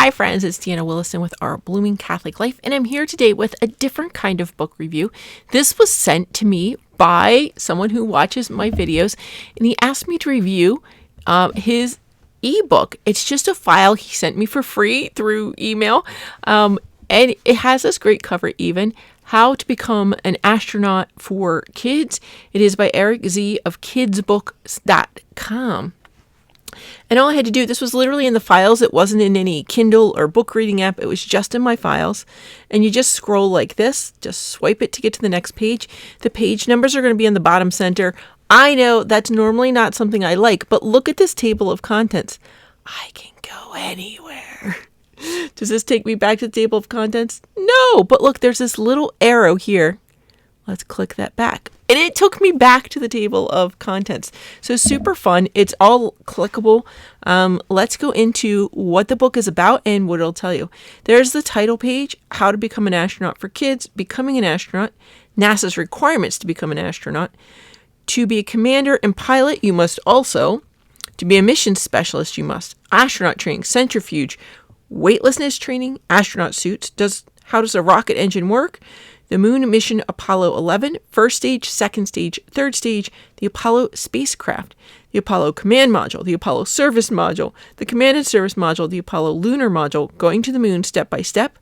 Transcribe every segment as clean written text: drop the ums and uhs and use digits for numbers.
Hi friends, it's Deanna Williston with Our Blooming Catholic Life, and I'm here today with a different kind of book review. This was sent to me by someone who watches my videos, and he asked me to review his ebook. It's just a file he sent me for free through email, and it has this great cover even, How to Become an Astronaut for Kids. It is by EricZ of KidsBooks.Club. And all I had to do, this was literally in the files. It wasn't in any Kindle or book reading app. It was just in my files. And you just scroll like this, just swipe it to get to the next page. The page numbers are going to be in the bottom center. I know that's normally not something I like, but look at this table of contents. I can go anywhere. Does this take me back to the table of contents? No, but look, there's this little arrow here. Let's click that back. And it took me back to the table of contents. So super fun. It's all clickable. Let's go into what the book is about and what it'll tell you. There's the title page, How to Become an Astronaut for Kids, Becoming an Astronaut, NASA's Requirements to Become an Astronaut. To be a commander and pilot, you must also. To be a mission specialist, you must. Astronaut training, centrifuge, weightlessness training, astronaut suits. How does a rocket engine work? The moon mission Apollo 11, first stage, second stage, third stage, the Apollo spacecraft, the Apollo command module, the Apollo service module, the command and service module, the Apollo lunar module, going to the moon step by step.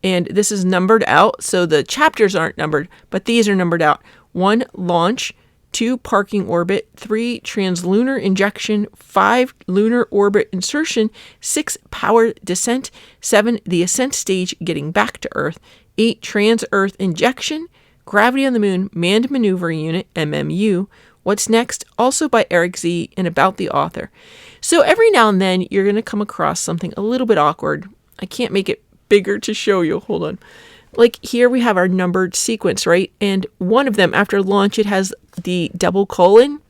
And this is numbered out, so the chapters aren't numbered, but these are numbered out. 1, launch. 2, parking orbit. 3, translunar injection. 5, lunar orbit insertion. 6, power descent. 7, the ascent stage, getting back to Earth. 8, trans-Earth injection, gravity on the moon, manned maneuvering unit, MMU. What's next? Also by EricZ and about the author. So every now and then you're going to come across something a little bit awkward. I can't make it bigger to show you. Hold on. Like here we have our numbered sequence, right? And one of them, after launch, it has the double colon.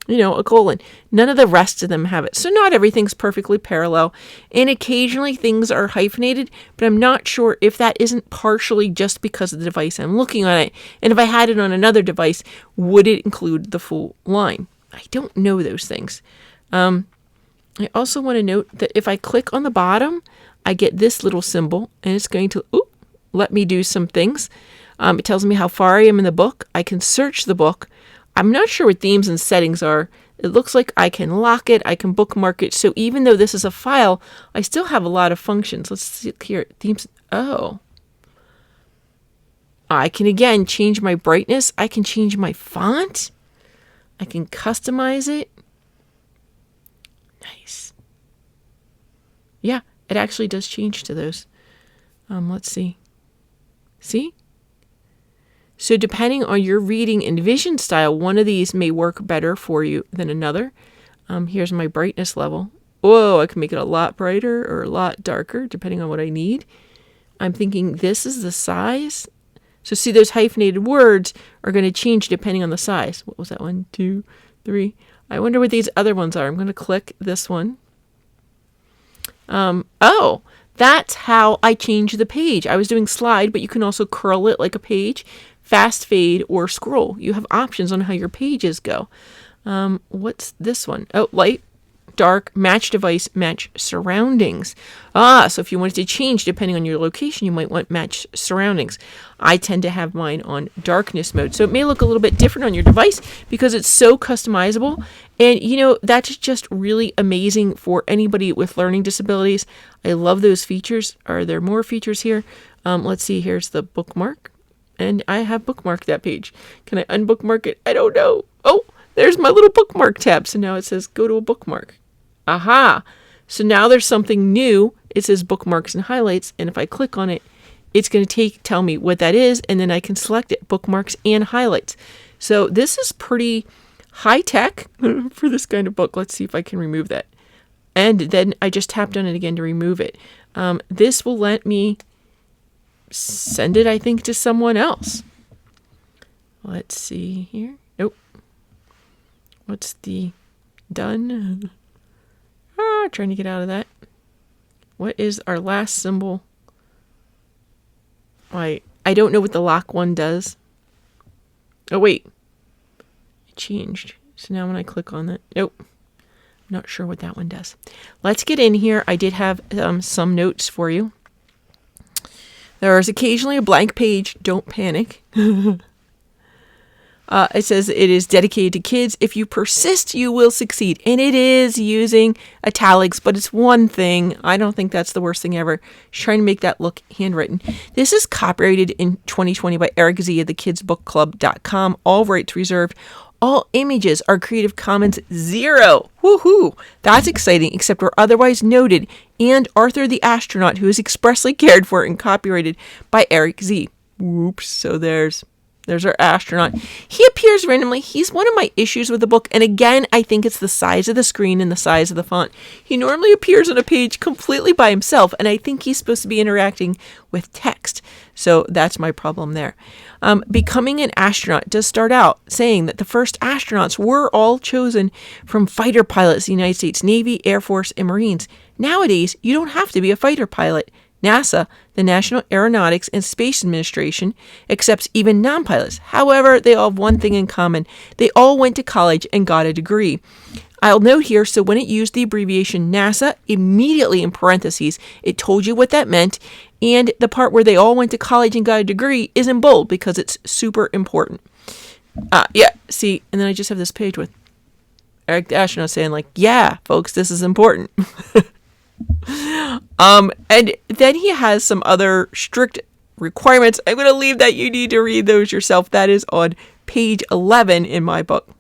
A colon. None of the rest of them have it. So not everything's perfectly parallel. And occasionally things are hyphenated, but I'm not sure if that isn't partially just because of the device I'm looking on it. And if I had it on another device, would it include the full line? I don't know those things. I also want to note that if I click on the bottom, I get this little symbol, and it's going to let me do some things. It tells me how far I am in the book. I can search the book. I'm not sure what themes and settings are. It looks like I can lock it. I can bookmark it. So even though this is a file, I still have a lot of functions. Let's see here. Themes. Oh. I can, again, change my brightness. I can change my font. I can customize it. Nice. Yeah, it actually does change to those. Let's see. See? So depending on your reading and vision style, one of these may work better for you than another. Here's my brightness level. Whoa, I can make it a lot brighter or a lot darker, depending on what I need. I'm thinking this is the size. So see, those hyphenated words are going to change depending on the size. What was that? 1, 2, 3. I wonder what these other ones are. I'm going to click this one. Oh, that's how I change the page. I was doing slide, but you can also curl it like a page. Fast fade or scroll. You have options on how your pages go. What's this one? Oh, light, dark, match device, match surroundings. So if you wanted to change depending on your location, you might want match surroundings. I tend to have mine on darkness mode. So it may look a little bit different on your device because it's so customizable. And, that's just really amazing for anybody with learning disabilities. I love those features. Are there more features here? Let's see. Here's the bookmark. And I have bookmarked that page. Can I unbookmark it? I don't know. Oh, there's my little bookmark tab. So now it says go to a bookmark. Aha. So now there's something new. It says bookmarks and highlights. And if I click on it, it's going to tell me what that is. And then I can select it, bookmarks and highlights. So this is pretty high tech for this kind of book. Let's see if I can remove that. And then I just tapped on it again to remove it. This will let me send it, I think, to someone else. Let's see here. Nope. What's the done? Trying to get out of that. What is our last symbol? I don't know what the lock one does. Oh, wait. It changed. So now when I click on that, nope. not sure what that one does. Let's get in here. I did have some notes for you. There is occasionally a blank page. Don't panic. It says it is dedicated to kids. If you persist, you will succeed. And it is using italics, but it's one thing. I don't think that's the worst thing ever. She's trying to make that look handwritten. This is copyrighted in 2020 by EricZ of the KidsBooks.Club.com. All rights reserved. All images are Creative Commons 0. Woohoo! That's exciting, except where otherwise noted. And Arthur the Astronaut, who is expressly cared for and copyrighted by EricZ. Whoops. So there's our astronaut. He appears randomly. He's one of my issues with the book. And again, I think it's the size of the screen and the size of the font. He normally appears on a page completely by himself. And I think he's supposed to be interacting with text. So that's my problem there. Becoming an astronaut does start out saying that the first astronauts were all chosen from fighter pilots, the United States Navy, Air Force, and Marines. Nowadays, you don't have to be a fighter pilot. NASA, the National Aeronautics and Space Administration, accepts even non-pilots. However, they all have one thing in common. They all went to college and got a degree. I'll note here, so when it used the abbreviation NASA, immediately in parentheses, it told you what that meant, and the part where they all went to college and got a degree is in bold because it's super important. See, and then I just have this page with Eric the Astronaut saying like, yeah, folks, this is important. And then he has some other strict requirements. I'm going to leave that. You need to read those yourself. That is on page 11 in my book.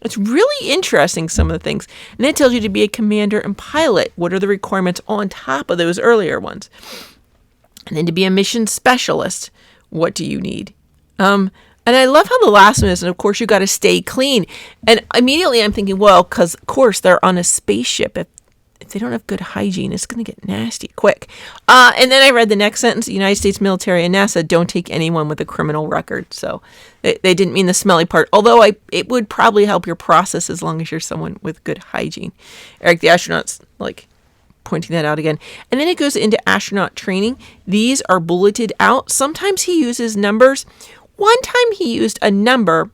It's really interesting, some of the things. And it tells you to be a commander and pilot. What are the requirements on top of those earlier ones? And then to be a mission specialist, what do you need? And I love how the last one is, and of course you got to stay clean. And immediately I'm thinking, well, because of course they're on a spaceship. If they don't have good hygiene, it's going to get nasty quick. And then I read the next sentence: the United States military and NASA don't take anyone with a criminal record. So they didn't mean the smelly part, although it would probably help your process as long as you're someone with good hygiene. Eric the Astronaut's like pointing that out again. And then it goes into astronaut training. These are bulleted out. Sometimes he uses numbers. One time he used a number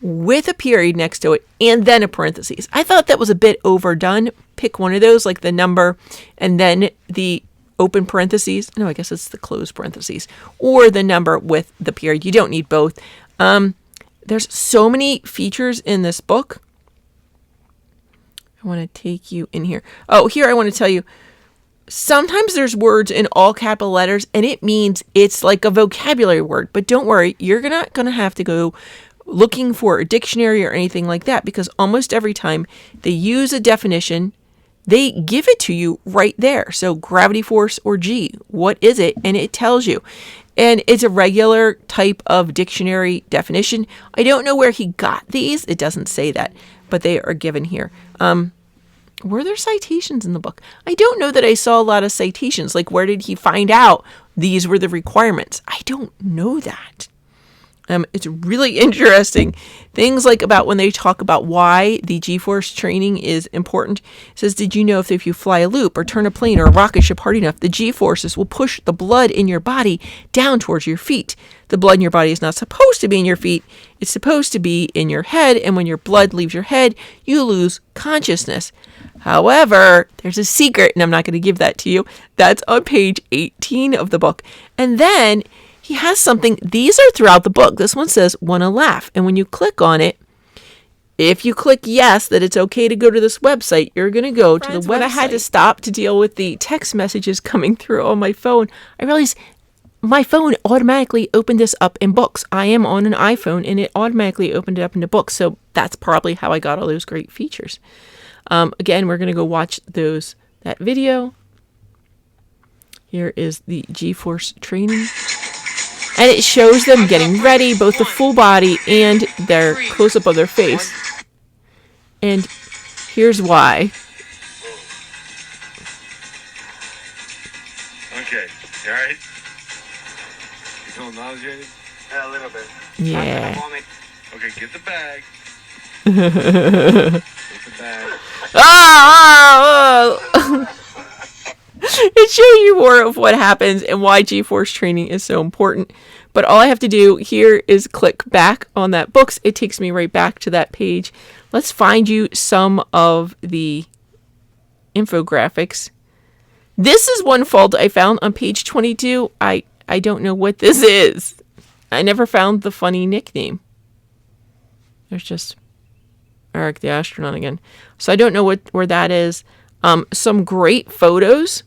with a period next to it and then a parentheses. I thought that was a bit overdone. Pick one of those, like the number and then the open parentheses. No, I guess it's the closed parentheses, or the number with the period. You don't need both. There's so many features in this book. I want to take you in here. Oh, here I want to tell you, sometimes there's words in all capital letters and it means it's like a vocabulary word, but don't worry, you're not going to have to go looking for a dictionary or anything like that, because almost every time they use a definition, they give it to you right there. So gravity force, or G, what is it? And it tells you. And it's a regular type of dictionary definition. I don't know where he got these. It doesn't say that, but they are given here. Were there citations in the book? I don't know that I saw a lot of citations. Like, where did he find out these were the requirements? I don't know that. It's really interesting. Things like about when they talk about why the G-force training is important. It says, did you know if you fly a loop or turn a plane or a rocket ship hard enough, the G-forces will push the blood in your body down towards your feet. The blood in your body is not supposed to be in your feet. It's supposed to be in your head. And when your blood leaves your head, you lose consciousness. However, there's a secret, and I'm not going to give that to you. That's on page 18 of the book. And then he has something. These are throughout the book. This one says, wanna laugh. And when you click on it, if you click yes, that it's okay to go to this website, you're going to go to the website. I had to stop to deal with the text messages coming through on my phone. I realized my phone automatically opened this up in books. I am on an iPhone and it automatically opened it up into books. So that's probably how I got all those great features. Again, we're going to go watch that video. Here is the G-force training. And it shows them getting ready, both the full body and their close-up of their face. And here's why. Okay, you alright? You feeling nauseated? Yeah, a little bit. Yeah. Okay, get the bag. Get the bag. It shows you more of what happens and why G-force training is so important. But all I have to do here is click back on that books. It takes me right back to that page. Let's find you some of the infographics. This is one fault I found on page 22. I don't know what this is. I never found the funny nickname. There's just Eric the Astronaut again. So I don't know where that is. Some great photos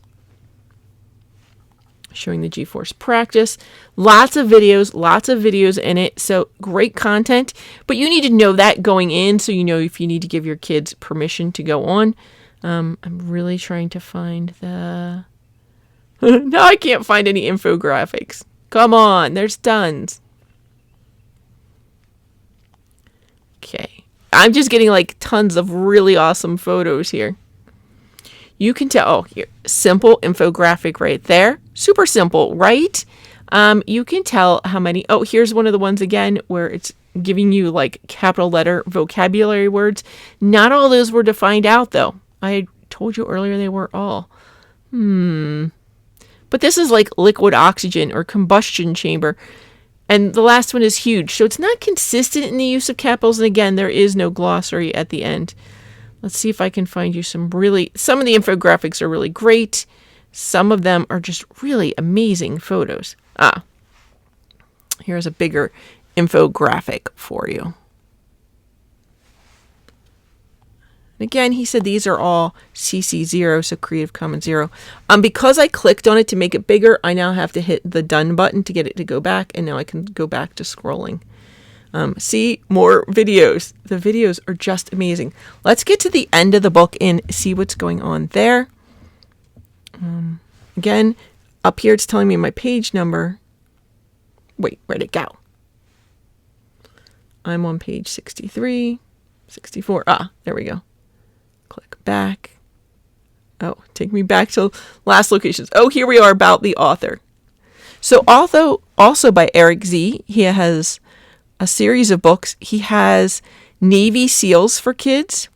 showing the G-force practice. Lots of videos in it. So great content. But you need to know that going in so you know if you need to give your kids permission to go on. I'm really trying to find the... No, I can't find any infographics. Come on, there's tons. Okay. I'm just getting like tons of really awesome photos here. You can tell, oh, here, simple infographic right there. Super simple, right? You can tell how many, oh, here's one of the ones again where it's giving you like capital letter vocabulary words. Not all those were defined out though. I told you earlier they were all. But this is like liquid oxygen or combustion chamber. And the last one is huge. So it's not consistent in the use of capitals. And again, there is no glossary at the end. Let's see if I can find you some of the infographics are really great. Some of them are just really amazing photos. Here's a bigger infographic for you. And again, he said these are all CC0, so Creative Commons 0. Because I clicked on it to make it bigger, I now have to hit the done button to get it to go back, and now I can go back to scrolling. See more videos. The videos are just amazing. Let's get to the end of the book and see what's going on there. Again, up here it's telling me my page number. Wait, where'd it go? I'm on page 63, 64. There we go. Click back. Oh, take me back to last locations. Oh, here we are about the author. So also by EricZ, he has a series of books. He has Navy SEALs for kids.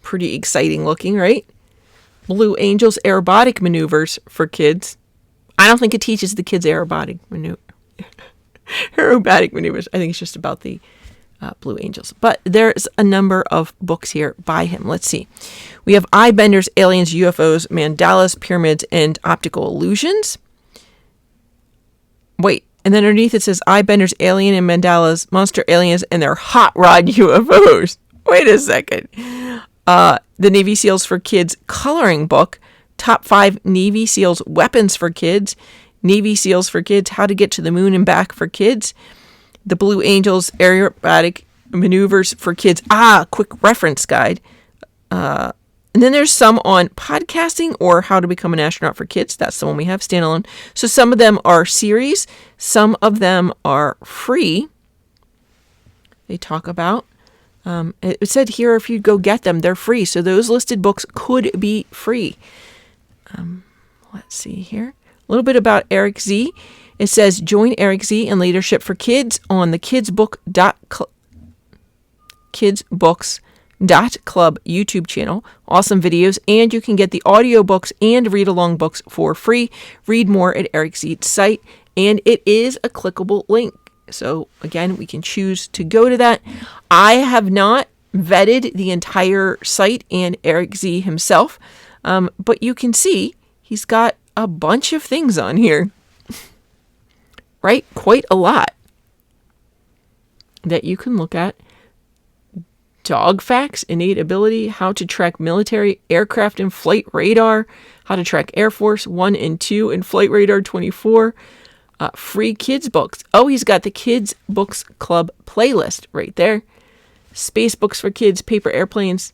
Pretty exciting looking, right? Blue Angels aerobatic maneuvers for kids. I don't think it teaches the kids aerobatic maneuvers. I think it's just about the Blue Angels. But there's a number of books here by him. Let's see. We have Eye Benders, Aliens, UFOs, Mandalas, Pyramids, and Optical Illusions. Wait. And then underneath it says Eye Benders, Alien and Mandalas, Monster Aliens, and their Hot Rod UFOs. Wait a second. The Navy SEALs for Kids coloring book. Top 5 Navy SEALs weapons for kids. Navy SEALs for Kids, How to Get to the Moon and Back for kids. The Blue Angels aerobatic maneuvers for kids. Quick reference guide. And then there's some on podcasting or how to become an astronaut for kids. That's the one we have standalone. So some of them are series. Some of them are free. They talk about. It said here if you go get them, they're free. So those listed books could be free. Let's see here. A little bit about EricZ. It says join EricZ in leadership for kids on the KidsBooks.Club YouTube channel. Awesome videos, and you can get the audiobooks and read-along books for free. Read more at EricZ's site, and it is a clickable link. So again, we can choose to go to that. I have not vetted the entire site and EricZ himself, but you can see he's got a bunch of things on here. Right? Quite a lot that you can look at. Dog facts, innate ability, how to track military aircraft and flight radar, how to track Air Force 1 and 2 and Flight Radar 24, free kids books. Oh, he's got the KidsBooks.Club playlist right there. Space books for kids, paper airplanes.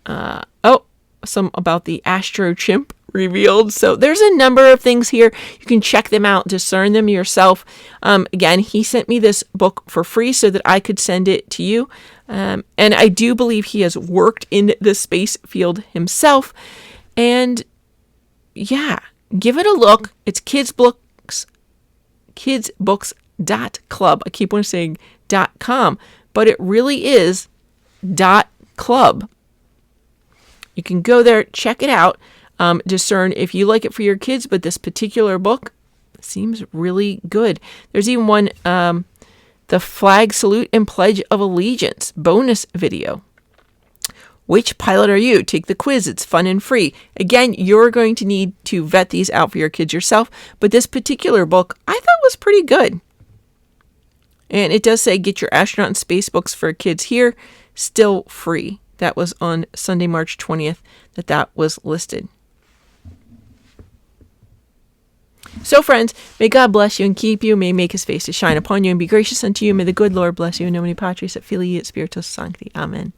Some about the Astro Chimp revealed. So there's a number of things here. You can check them out, discern them yourself. Again, he sent me this book for free so that I could send it to you. And I do believe he has worked in the space field himself. And yeah, give it a look. It's KidsBooks.Club. I keep on saying .com, but it really is .club. You can go there, check it out, discern if you like it for your kids, but this particular book seems really good. There's even one, the Flag Salute and Pledge of Allegiance bonus video. Which pilot are you? Take the quiz. It's fun and free. Again, you're going to need to vet these out for your kids yourself, but this particular book I thought was pretty good. And it does say get your astronaut and space books for kids here, still free. That was on Sunday, March 20th that was listed. So friends, may God bless you and keep you. May he make his face to shine upon you and be gracious unto you. May the good Lord bless you. In nomine Patris et Filii et Spiritus Sancti. Amen.